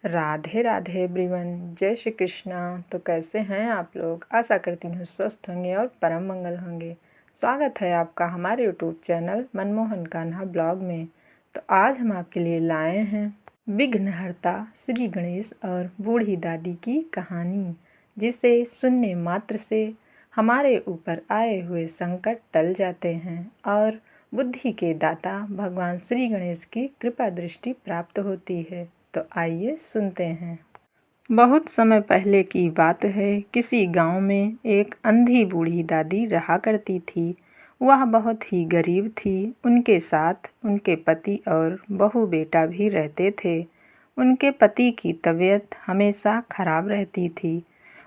Radhe Radhe everyone, जय श्री कृष्णा। तो कैसे हैं आप लोग? आशा करती हूँ स्वस्थ होंगे और परम मंगल होंगे। स्वागत है आपका हमारे YouTube channel Manmohan Kanha blog में। तो आज हम आपके लिए लाए हैं विघ्नहर्ता श्री गणेश और बूढ़ी दादी की कहानी, जिसे सुनने मात्र से हमारे ऊपर आए हुए संकट टल जाते हैं और बुद्धि के दाता भगवान श्री गणेश की कृपा दृष्टि प्राप्त होती है। तो आइए सुनते हैं। बहुत समय पहले की बात है। किसी गांव में एक अंधी बूढ़ी दादी रहा करती थी। वह बहुत ही गरीब थी। उनके साथ उनके पति और बहू बेटा भी रहते थे। उनके पति की तबीयत हमेशा खराब रहती थी।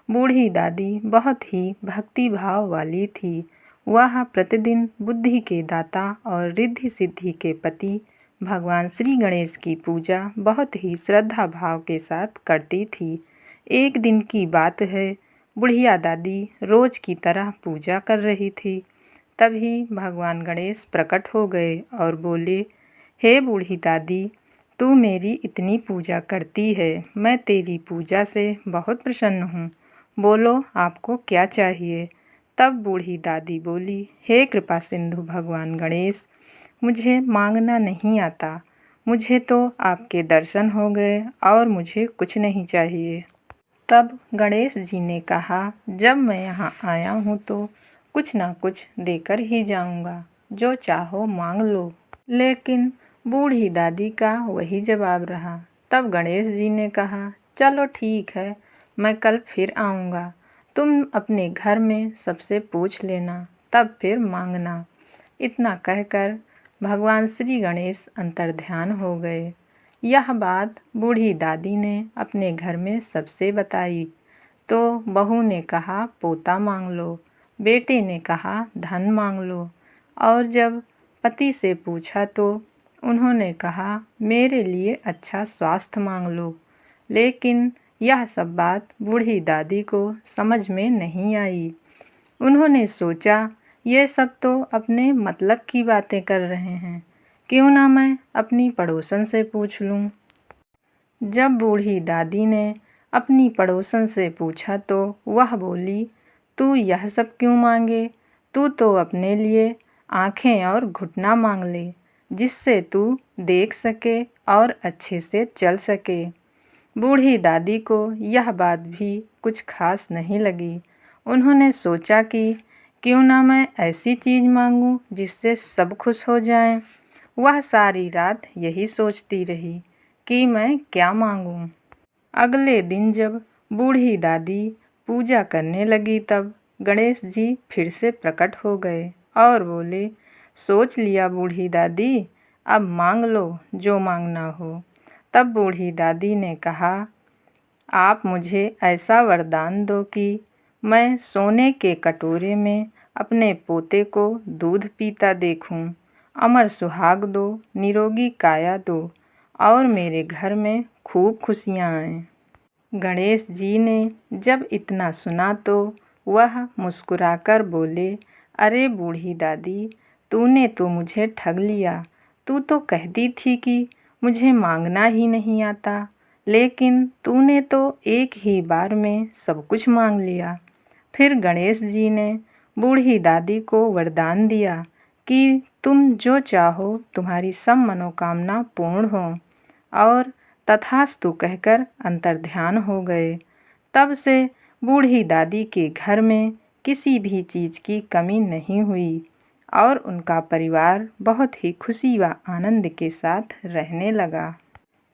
बूढ़ी दादी बहुत ही भक्ति भाव वाली थी। वह प्रतिदिन बुद्धि के दाता और रिद्धि सिद्धि के पति भगवान श्री गणेश की पूजा बहुत ही श्रद्धा भाव के साथ करती थी। एक दिन की बात है, बुढ़िया दादी रोज की तरह पूजा कर रही थी। तभी भगवान गणेश प्रकट हो गए और बोले, हे बूढ़ी दादी, तू मेरी इतनी पूजा करती है, मैं तेरी पूजा से बहुत प्रसन्न हूँ। बोलो आपको क्या चाहिए? तब बूढ़ी दादी बोली, हे कृपा सिंधु भगवान गणेश, मुझे मांगना नहीं आता। मुझे तो आपके दर्शन हो गए और मुझे कुछ नहीं चाहिए। तब गणेश जी ने कहा, जब मैं यहाँ आया हूँ तो कुछ ना कुछ देकर ही जाऊँगा, जो चाहो मांग लो। लेकिन बूढ़ी दादी का वही जवाब रहा। तब गणेश जी ने कहा, चलो ठीक है, मैं कल फिर आऊँगा। तुम अपने घर में सबसे पूछ लेना, तब फिर मांगना। इतना कहकर भगवान श्री गणेश अंतर्ध्यान हो गए। यह बात बूढ़ी दादी ने अपने घर में सबसे बताई तो बहू ने कहा पोता मांग लो, बेटे ने कहा धन मांग लो, और जब पति से पूछा तो उन्होंने कहा मेरे लिए अच्छा स्वास्थ्य मांग लो। लेकिन यह सब बात बूढ़ी दादी को समझ में नहीं आई। उन्होंने सोचा, ये सब तो अपने मतलब की बातें कर रहे हैं, क्यों ना मैं अपनी पड़ोसन से पूछ लूं। जब बूढ़ी दादी ने अपनी पड़ोसन से पूछा तो वह बोली, तू यह सब क्यों मांगे? तू तो अपने लिए आँखें और घुटना मांग ले, जिससे तू देख सके और अच्छे से चल सके। बूढ़ी दादी को यह बात भी कुछ खास नहीं लगी। उन्होंने सोचा कि क्यों ना मैं ऐसी चीज़ मांगूं जिससे सब खुश हो जाएं। वह सारी रात यही सोचती रही कि मैं क्या मांगूं। अगले दिन जब बूढ़ी दादी पूजा करने लगी तब गणेश जी फिर से प्रकट हो गए और बोले, सोच लिया बूढ़ी दादी, अब मांग लो जो मांगना हो। तब बूढ़ी दादी ने कहा, आप मुझे ऐसा वरदान दो कि मैं सोने के कटोरे में अपने पोते को दूध पीता देखूं, अमर सुहाग दो, निरोगी काया दो और मेरे घर में खूब खुशियां आएं। गणेश जी ने जब इतना सुना तो वह मुस्कुराकर बोले, अरे बूढ़ी दादी, तूने तो मुझे ठग लिया। तू तो कहती थी कि मुझे मांगना ही नहीं आता, लेकिन तूने तो एक ही बार में सब कुछ मांग लिया। फिर गणेश जी ने बूढ़ी दादी को वरदान दिया कि तुम जो चाहो तुम्हारी सब मनोकामना पूर्ण हो, और तथास्तु कहकर अंतर्ध्यान हो गए। तब से बूढ़ी दादी के घर में किसी भी चीज़ की कमी नहीं हुई और उनका परिवार बहुत ही खुशी व आनंद के साथ रहने लगा।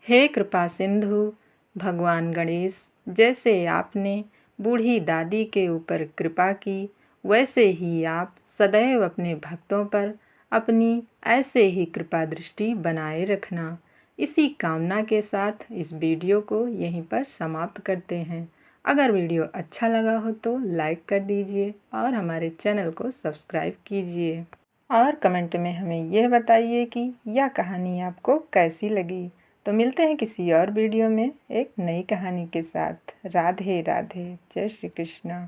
हे कृपा सिंधु भगवान गणेश, जैसे आपने बूढ़ी दादी के ऊपर कृपा की, वैसे ही आप सदैव अपने भक्तों पर अपनी ऐसे ही कृपा दृष्टि बनाए रखना। इसी कामना के साथ इस वीडियो को यहीं पर समाप्त करते हैं। अगर वीडियो अच्छा लगा हो तो लाइक कर दीजिए और हमारे चैनल को सब्सक्राइब कीजिए और कमेंट में हमें यह बताइए कि यह कहानी आपको कैसी लगी। तो मिलते हैं किसी और वीडियो में एक नई कहानी के साथ। राधे राधे, जय श्री कृष्णा।